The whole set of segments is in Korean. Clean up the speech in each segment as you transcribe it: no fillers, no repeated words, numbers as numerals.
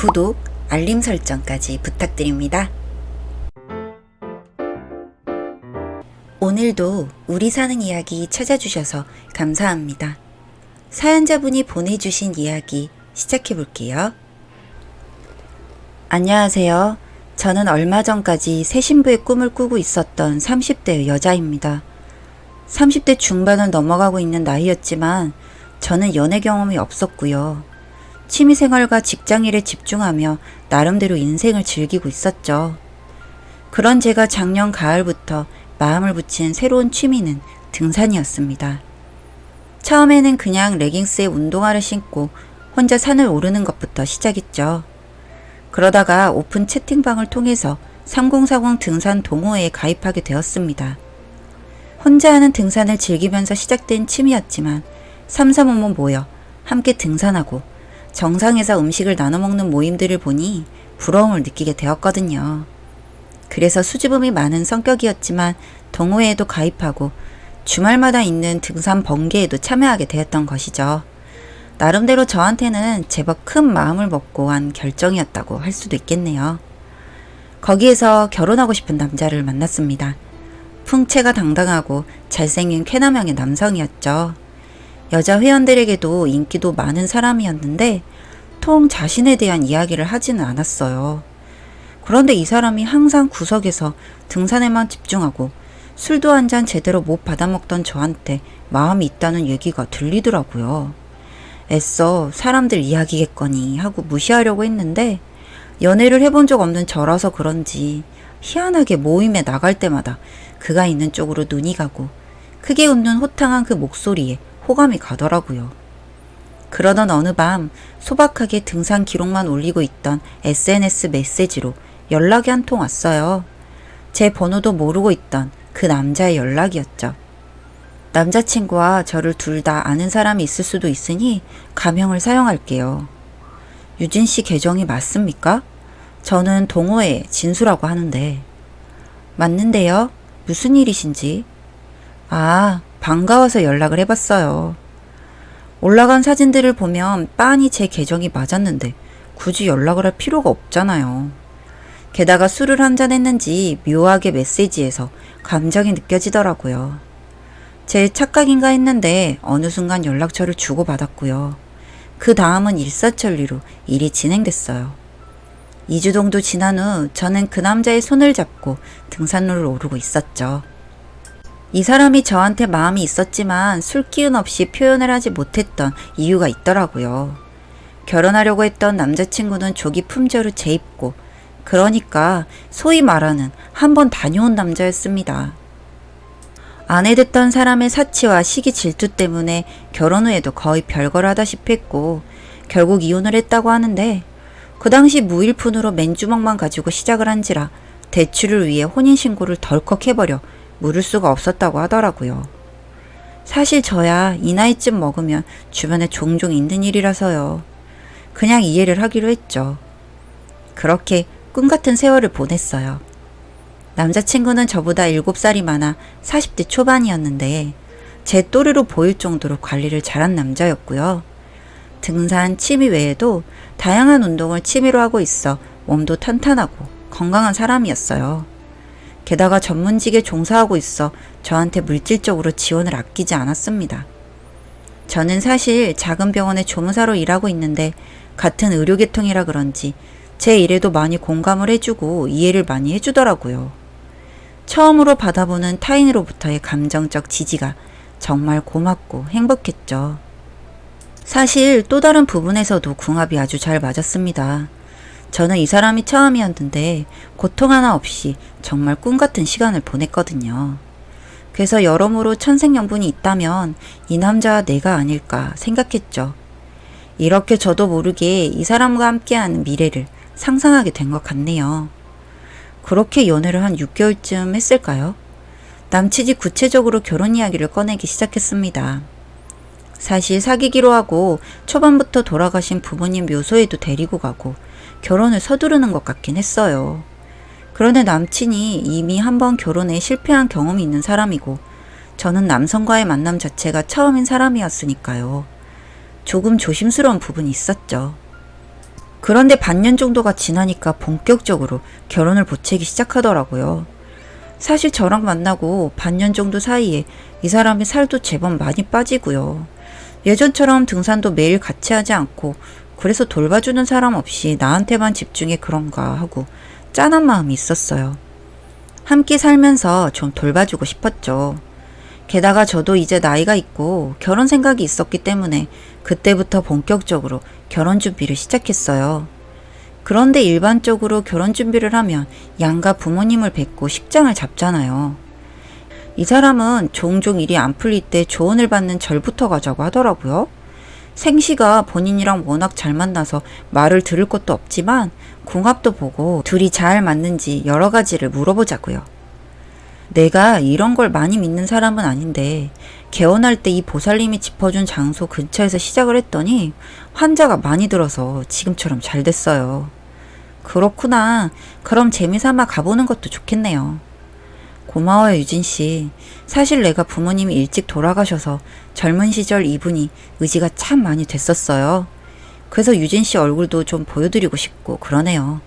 구독, 알림 설정까지 부탁드립니다. 오늘도 우리 사는 이야기 찾아주셔서 감사합니다. 사연자분이 보내주신 이야기 시작해볼게요. 안녕하세요. 저는 얼마 전까지 새 신부의 꿈을 꾸고 있었던 30대 여자입니다. 30대 중반을 넘어가고 있는 나이였지만 저는 연애 경험이 없었고요. 취미생활과 직장일에 집중하며 나름대로 인생을 즐기고 있었죠. 그런 제가 작년 가을부터 마음을 붙인 새로운 취미는 등산이었습니다. 처음에는 그냥 레깅스에 운동화를 신고 혼자 산을 오르는 것부터 시작했죠. 그러다가 오픈 채팅방을 통해서 3040 등산 동호회에 가입하게 되었습니다. 혼자 하는 등산을 즐기면서 시작된 취미였지만 335모 모여 함께 등산하고 정상에서 음식을 나눠 먹는 모임들을 보니 부러움을 느끼게 되었거든요. 그래서 수줍음이 많은 성격이었지만 동호회에도 가입하고 주말마다 있는 등산 번개에도 참여하게 되었던 것이죠. 나름대로 저한테는 제법 큰 마음을 먹고 한 결정이었다고 할 수도 있겠네요. 거기에서 결혼하고 싶은 남자를 만났습니다. 풍채가 당당하고 잘생긴 쾌남형의 남성이었죠. 여자 회원들에게도 인기도 많은 사람이었는데 통 자신에 대한 이야기를 하지는 않았어요. 그런데 이 사람이 항상 구석에서 등산에만 집중하고 술도 한 잔 제대로 못 받아먹던 저한테 마음이 있다는 얘기가 들리더라고요. 애써 사람들 이야기겠거니 하고 무시하려고 했는데 연애를 해본 적 없는 저라서 그런지 희한하게 모임에 나갈 때마다 그가 있는 쪽으로 눈이 가고 크게 웃는 호탕한 그 목소리에 호감이 가더라고요. 그러던 어느 밤 소박하게 등산 기록만 올리고 있던 SNS 메시지로 연락이 한 통 왔어요. 제 번호도 모르고 있던 그 남자의 연락이었죠. 남자친구와 저를 둘 다 아는 사람이 있을 수도 있으니 가명을 사용할게요. 유진 씨 계정이 맞습니까? 저는 동호회 진수라고 하는데. 맞는데요? 무슨 일이신지? 반가워서 연락을 해봤어요. 올라간 사진들을 보면 빤히 제 계정이 맞았는데 굳이 연락을 할 필요가 없잖아요. 게다가 술을 한잔 했는지 묘하게 메시지에서 감정이 느껴지더라고요. 제 착각인가 했는데 어느 순간 연락처를 주고받았고요. 그 다음은 일사천리로 일이 진행됐어요. 2주 정도 지난 후 저는 그 남자의 손을 잡고 등산로를 오르고 있었죠. 이 사람이 저한테 마음이 있었지만 술기운 없이 표현을 하지 못했던 이유가 있더라고요. 결혼하려고 했던 남자친구는 조기 품절을 재입고 그러니까 소위 말하는 한 번 다녀온 남자였습니다. 아내 됐던 사람의 사치와 시기 질투 때문에 결혼 후에도 거의 별걸 하다시피 했고 결국 이혼을 했다고 하는데 그 당시 무일푼으로 맨주먹만 가지고 시작을 한지라 대출을 위해 혼인신고를 덜컥 해버려 물을 수가 없었다고 하더라고요. 사실 저야 이 나이쯤 먹으면 주변에 종종 있는 일이라서요. 그냥 이해를 하기로 했죠. 그렇게 꿈같은 세월을 보냈어요. 남자친구는 저보다 7살이 많아 40대 초반이었는데 제 또래로 보일 정도로 관리를 잘한 남자였고요. 등산, 취미 외에도 다양한 운동을 취미로 하고 있어 몸도 탄탄하고 건강한 사람이었어요. 게다가 전문직에 종사하고 있어 저한테 물질적으로 지원을 아끼지 않았습니다. 저는 사실 작은 병원에 조무사로 일하고 있는데 같은 의료계통이라 그런지 제 일에도 많이 공감을 해주고 이해를 많이 해주더라고요. 처음으로 받아보는 타인으로부터의 감정적 지지가 정말 고맙고 행복했죠. 사실 또 다른 부분에서도 궁합이 아주 잘 맞았습니다. 저는 이 사람이 처음이었는데 고통 하나 없이 정말 꿈같은 시간을 보냈거든요. 그래서 여러모로 천생연분이 있다면 이 남자와 내가 아닐까 생각했죠. 이렇게 저도 모르게 이 사람과 함께하는 미래를 상상하게 된 것 같네요. 그렇게 연애를 한 6개월쯤 했을까요? 남친이 구체적으로 결혼 이야기를 꺼내기 시작했습니다. 사실 사귀기로 하고 초반부터 돌아가신 부모님 묘소에도 데리고 가고 결혼을 서두르는 것 같긴 했어요. 그런데 남친이 이미 한 번 결혼에 실패한 경험이 있는 사람이고 저는 남성과의 만남 자체가 처음인 사람이었으니까요. 조금 조심스러운 부분이 있었죠. 그런데 반년 정도가 지나니까 본격적으로 결혼을 보채기 시작하더라고요. 사실 저랑 만나고 반년 정도 사이에 이 사람의 살도 제법 많이 빠지고요. 예전처럼 등산도 매일 같이 하지 않고 그래서 돌봐주는 사람 없이 나한테만 집중해 그런가 하고 짠한 마음이 있었어요. 함께 살면서 좀 돌봐주고 싶었죠. 게다가 저도 이제 나이가 있고 결혼 생각이 있었기 때문에 그때부터 본격적으로 결혼 준비를 시작했어요. 그런데 일반적으로 결혼 준비를 하면 양가 부모님을 뵙고 식장을 잡잖아요. 이 사람은 종종 일이 안 풀릴 때 조언을 받는 절부터 가자고 하더라고요. 생시가 본인이랑 워낙 잘 만나서 말을 들을 것도 없지만 궁합도 보고 둘이 잘 맞는지 여러 가지를 물어보자고요. 내가 이런 걸 많이 믿는 사람은 아닌데 개원할 때 이 보살님이 짚어준 장소 근처에서 시작을 했더니 환자가 많이 들어서 지금처럼 잘 됐어요. 그렇구나. 그럼 재미삼아 가보는 것도 좋겠네요. 고마워요, 유진씨. 사실 내가 부모님이 일찍 돌아가셔서 젊은 시절 이분이 의지가 참 많이 됐었어요. 그래서 유진씨 얼굴도 좀 보여드리고 싶고 그러네요.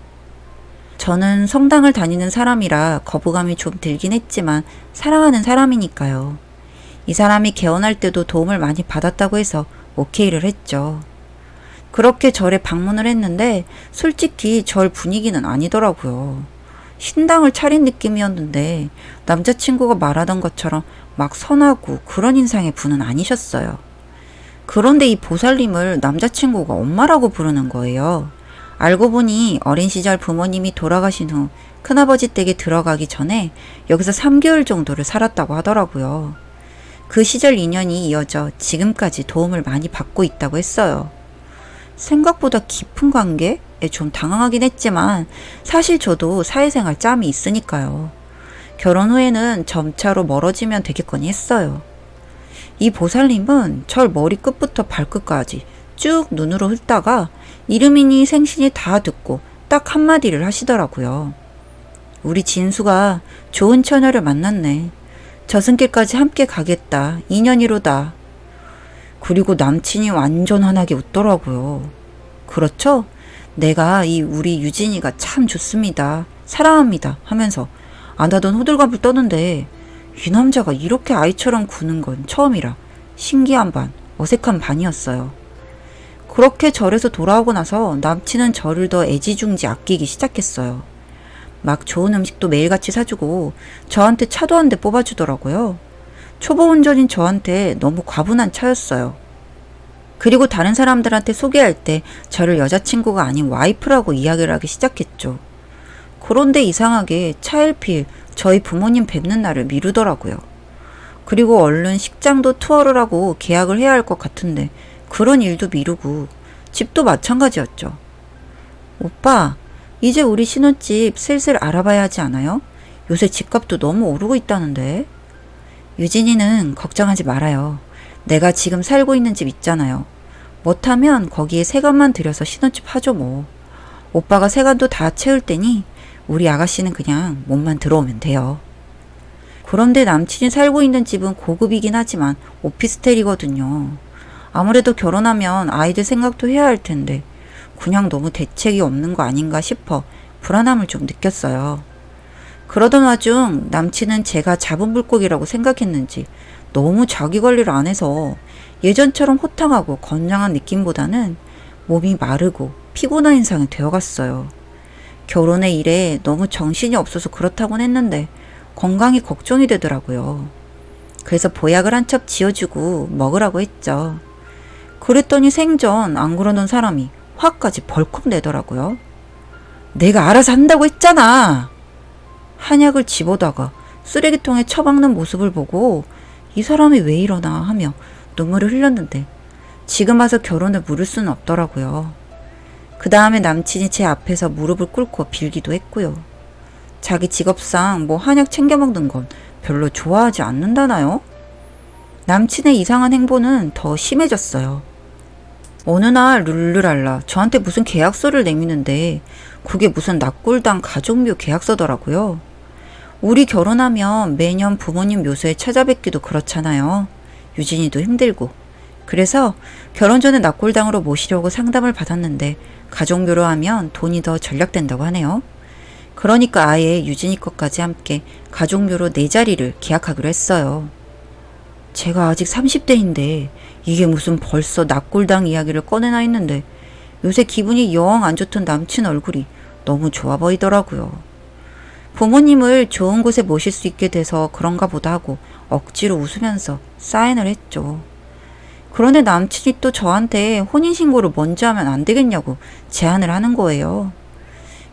저는 성당을 다니는 사람이라 거부감이 좀 들긴 했지만 사랑하는 사람이니까요. 이 사람이 개원할 때도 도움을 많이 받았다고 해서 오케이를 했죠. 그렇게 절에 방문을 했는데 솔직히 절 분위기는 아니더라고요. 신당을 차린 느낌이었는데 남자친구가 말하던 것처럼 막 선하고 그런 인상의 분은 아니셨어요. 그런데 이 보살님을 남자친구가 엄마라고 부르는 거예요. 알고 보니 어린 시절 부모님이 돌아가신 후 큰아버지 댁에 들어가기 전에 여기서 3개월 정도를 살았다고 하더라고요. 그 시절 인연이 이어져 지금까지 도움을 많이 받고 있다고 했어요. 생각보다 깊은 관계에 좀 당황하긴 했지만 사실 저도 사회생활 짬이 있으니까요. 결혼 후에는 점차로 멀어지면 되겠거니 했어요. 이 보살님은 절 머리끝부터 발끝까지 쭉 눈으로 훑다가 이름이니 생신이 다 듣고 딱 한마디를 하시더라고요. 우리 진수가 좋은 처녀를 만났네. 저승길까지 함께 가겠다. 인연이로다. 그리고 남친이 완전 환하게 웃더라고요. 그렇죠? 내가 우리 유진이가 참 좋습니다. 사랑합니다. 하면서 안 하던 호들갑을 떠는데 이 남자가 이렇게 아이처럼 구는 건 처음이라 신기한 반, 어색한 반이었어요. 그렇게 절에서 돌아오고 나서 남친은 저를 더 애지중지 아끼기 시작했어요. 막 좋은 음식도 매일같이 사주고 저한테 차도 한 대 뽑아주더라고요. 초보 운전인 저한테 너무 과분한 차였어요. 그리고 다른 사람들한테 소개할 때 저를 여자친구가 아닌 와이프라고 이야기를 하기 시작했죠. 그런데 이상하게 차일피일 저희 부모님 뵙는 날을 미루더라고요. 그리고 얼른 식장도 투어를 하고 계약을 해야 할 것 같은데 그런 일도 미루고 집도 마찬가지였죠. 오빠, 이제 우리 신혼집 슬슬 알아봐야 하지 않아요? 요새 집값도 너무 오르고 있다는데. 유진이는 걱정하지 말아요. 내가 지금 살고 있는 집 있잖아요. 못하면 거기에 세간만 들여서 신혼집 하죠 뭐. 오빠가 세간도 다 채울 테니 우리 아가씨는 그냥 몸만 들어오면 돼요. 그런데 남친이 살고 있는 집은 고급이긴 하지만 오피스텔이거든요. 아무래도 결혼하면 아이들 생각도 해야 할 텐데 그냥 너무 대책이 없는 거 아닌가 싶어 불안함을 좀 느꼈어요. 그러던 와중 남친은 제가 잡은 물고기라고 생각했는지 너무 자기 관리를 안 해서 예전처럼 호탕하고 건장한 느낌보다는 몸이 마르고 피곤한 인상이 되어갔어요. 결혼의 일에 너무 정신이 없어서 그렇다곤 했는데 건강이 걱정이 되더라고요. 그래서 보약을 한 첩 지어주고 먹으라고 했죠. 그랬더니 생전 안 그러던 사람이 화까지 벌컥 내더라고요. 내가 알아서 한다고 했잖아. 한약을 집어다가 쓰레기통에 처박는 모습을 보고 이 사람이 왜 이러나 하며 눈물을 흘렸는데 지금 와서 결혼을 물을 수는 없더라고요. 그 다음에 남친이 제 앞에서 무릎을 꿇고 빌기도 했고요. 자기 직업상 뭐 한약 챙겨 먹는 건 별로 좋아하지 않는다나요? 남친의 이상한 행보는 더 심해졌어요. 어느 날 룰루랄라 저한테 무슨 계약서를 내미는데 그게 무슨 납골당 가족묘 계약서더라고요. 우리 결혼하면 매년 부모님 묘소에 찾아뵙기도 그렇잖아요. 유진이도 힘들고 그래서 결혼 전에 납골당으로 모시려고 상담을 받았는데 가족묘로 하면 돈이 더 절약된다고 하네요. 그러니까 아예 유진이 것까지 함께 가족묘로 4자리를 계약하기로 했어요. 제가 아직 30대인데 이게 무슨 벌써 납골당 이야기를 꺼내나 했는데 요새 기분이 영 안 좋던 남친 얼굴이 너무 좋아 보이더라고요. 부모님을 좋은 곳에 모실 수 있게 돼서 그런가 보다 하고 억지로 웃으면서 사인을 했죠. 그런데 남친이 또 저한테 혼인신고를 먼저 하면 안 되겠냐고 제안을 하는 거예요.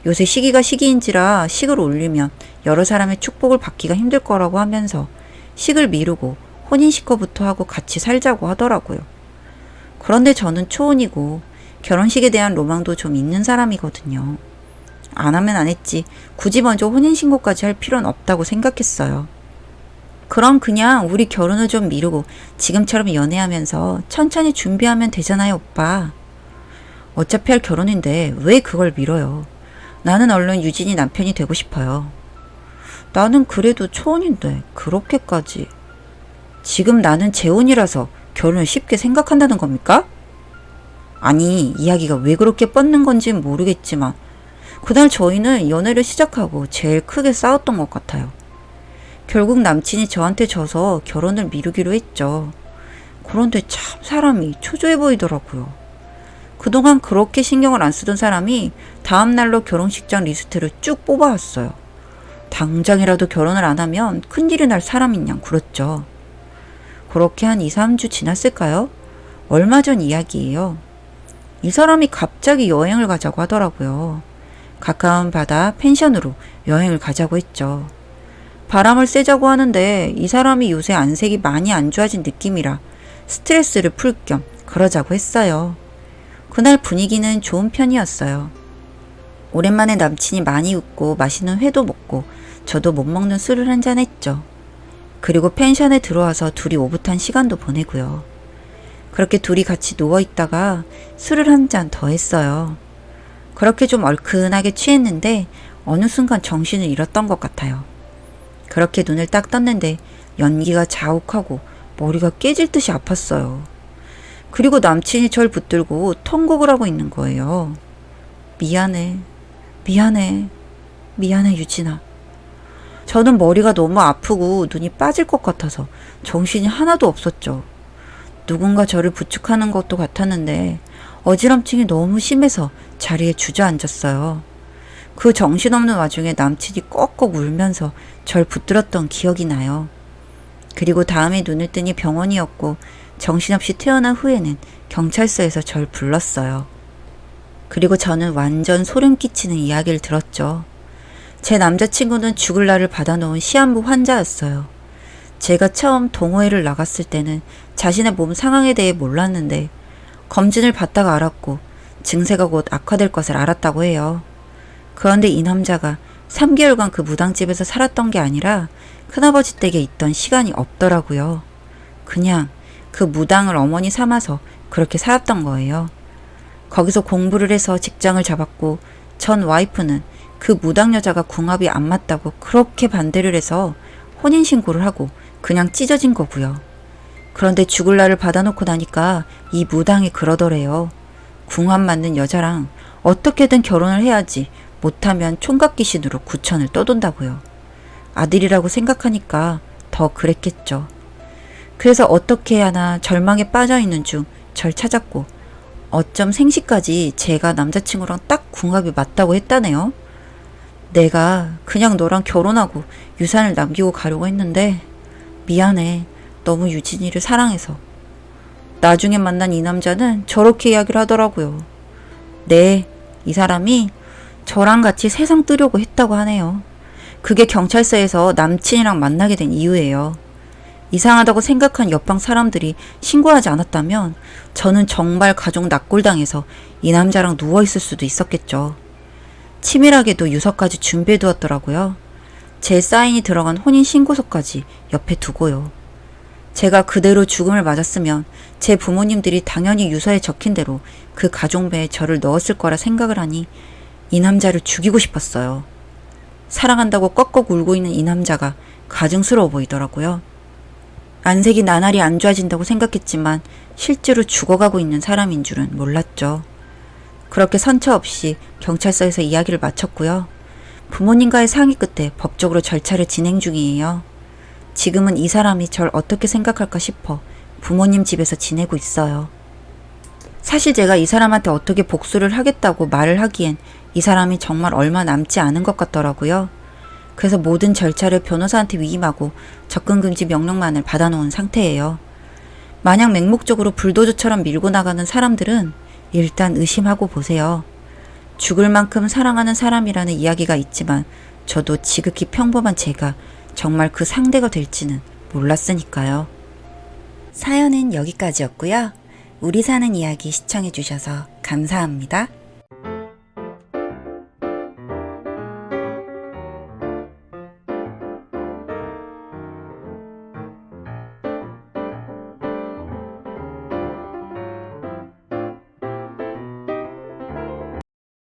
요새 시기가 시기인지라 식을 올리면 여러 사람의 축복을 받기가 힘들 거라고 하면서 식을 미루고 혼인신고부터 하고 같이 살자고 하더라고요. 그런데 저는 초혼이고 결혼식에 대한 로망도 좀 있는 사람이거든요. 안 하면 안 했지 굳이 먼저 혼인신고까지 할 필요는 없다고 생각했어요. 그럼 그냥 우리 결혼을 좀 미루고 지금처럼 연애하면서 천천히 준비하면 되잖아요, 오빠. 어차피 할 결혼인데 왜 그걸 미뤄요? 나는 얼른 유진이 남편이 되고 싶어요. 나는 그래도 초혼인데 그렇게까지. 지금 나는 재혼이라서 결혼을 쉽게 생각한다는 겁니까? 아니, 이야기가 왜 그렇게 뻗는 건지는 모르겠지만 그날 저희는 연애를 시작하고 제일 크게 싸웠던 것 같아요. 결국 남친이 저한테 져서 결혼을 미루기로 했죠. 그런데 참 사람이 초조해 보이더라고요. 그동안 그렇게 신경을 안 쓰던 사람이 다음날로 결혼식장 리스트를 쭉 뽑아왔어요. 당장이라도 결혼을 안 하면 큰일이 날 사람인 양 굴었죠. 그렇게 한 2, 3주 지났을까요? 얼마 전 이야기예요. 이 사람이 갑자기 여행을 가자고 하더라고요. 가까운 바다 펜션으로 여행을 가자고 했죠. 바람을 쐬자고 하는데 이 사람이 요새 안색이 많이 안 좋아진 느낌이라 스트레스를 풀 겸 그러자고 했어요. 그날 분위기는 좋은 편이었어요. 오랜만에 남친이 많이 웃고 맛있는 회도 먹고 저도 못 먹는 술을 한잔 했죠. 그리고 펜션에 들어와서 둘이 오붓한 시간도 보내고요. 그렇게 둘이 같이 누워있다가 술을 한 잔 더 했어요. 그렇게 좀 얼큰하게 취했는데 어느 순간 정신을 잃었던 것 같아요. 그렇게 눈을 딱 떴는데 연기가 자욱하고 머리가 깨질 듯이 아팠어요. 그리고 남친이 절 붙들고 통곡을 하고 있는 거예요. 미안해, 미안해, 미안해 유진아. 저는 머리가 너무 아프고 눈이 빠질 것 같아서 정신이 하나도 없었죠. 누군가 저를 부축하는 것도 같았는데 어지럼증이 너무 심해서 자리에 주저앉았어요. 그 정신없는 와중에 남친이 꺽꺽 울면서 절 붙들었던 기억이 나요. 그리고 다음에 눈을 뜨니 병원이었고 정신없이 태어난 후에는 경찰서에서 절 불렀어요. 그리고 저는 완전 소름 끼치는 이야기를 들었죠. 제 남자친구는 죽을 날을 받아놓은 시한부 환자였어요. 제가 처음 동호회를 나갔을 때는 자신의 몸 상황에 대해 몰랐는데 검진을 받다가 알았고 증세가 곧 악화될 것을 알았다고 해요. 그런데 이 남자가 3개월간 그 무당집에서 살았던 게 아니라 큰아버지 댁에 있던 시간이 없더라고요. 그냥 그 무당을 어머니 삼아서 그렇게 살았던 거예요. 거기서 공부를 해서 직장을 잡았고 전 와이프는 그 무당 여자가 궁합이 안 맞다고 그렇게 반대를 해서 혼인신고를 하고 그냥 찢어진 거고요. 그런데 죽을 날을 받아놓고 나니까 이 무당이 그러더래요. 궁합 맞는 여자랑 어떻게든 결혼을 해야지 못하면 총각 귀신으로 구천을 떠돈다고요. 아들이라고 생각하니까 더 그랬겠죠. 그래서 어떻게 해야 하나 절망에 빠져있는 중 절 찾았고 어쩜 생시까지 제가 남자친구랑 딱 궁합이 맞다고 했다네요. 내가 그냥 너랑 결혼하고 유산을 남기고 가려고 했는데 미안해. 너무 유진이를 사랑해서. 나중에 만난 이 남자는 저렇게 이야기를 하더라고요. 네, 이 사람이 저랑 같이 세상 뜨려고 했다고 하네요. 그게 경찰서에서 남친이랑 만나게 된 이유예요. 이상하다고 생각한 옆방 사람들이 신고하지 않았다면 저는 정말 가족 납골당해서 이 남자랑 누워있을 수도 있었겠죠. 치밀하게도 유서까지 준비해두었더라고요. 제 사인이 들어간 혼인신고서까지 옆에 두고요. 제가 그대로 죽음을 맞았으면 제 부모님들이 당연히 유서에 적힌 대로 그 가족배에 저를 넣었을 거라 생각을 하니 이 남자를 죽이고 싶었어요. 사랑한다고 꺽꺽 울고 있는 이 남자가 가증스러워 보이더라고요. 안색이 나날이 안 좋아진다고 생각했지만 실제로 죽어가고 있는 사람인 줄은 몰랐죠. 그렇게 선처 없이 경찰서에서 이야기를 마쳤고요. 부모님과의 상의 끝에 법적으로 절차를 진행 중이에요. 지금은 이 사람이 절 어떻게 생각할까 싶어 부모님 집에서 지내고 있어요. 사실 제가 이 사람한테 어떻게 복수를 하겠다고 말을 하기엔 이 사람이 정말 얼마 남지 않은 것 같더라고요. 그래서 모든 절차를 변호사한테 위임하고 접근금지 명령만을 받아놓은 상태예요. 만약 맹목적으로 불도저처럼 밀고 나가는 사람들은 일단 의심하고 보세요. 죽을 만큼 사랑하는 사람이라는 이야기가 있지만 저도 지극히 평범한 제가 정말 그 상대가 될지는 몰랐으니까요. 사연은 여기까지였고요. 우리 사는 이야기 시청해주셔서 감사합니다.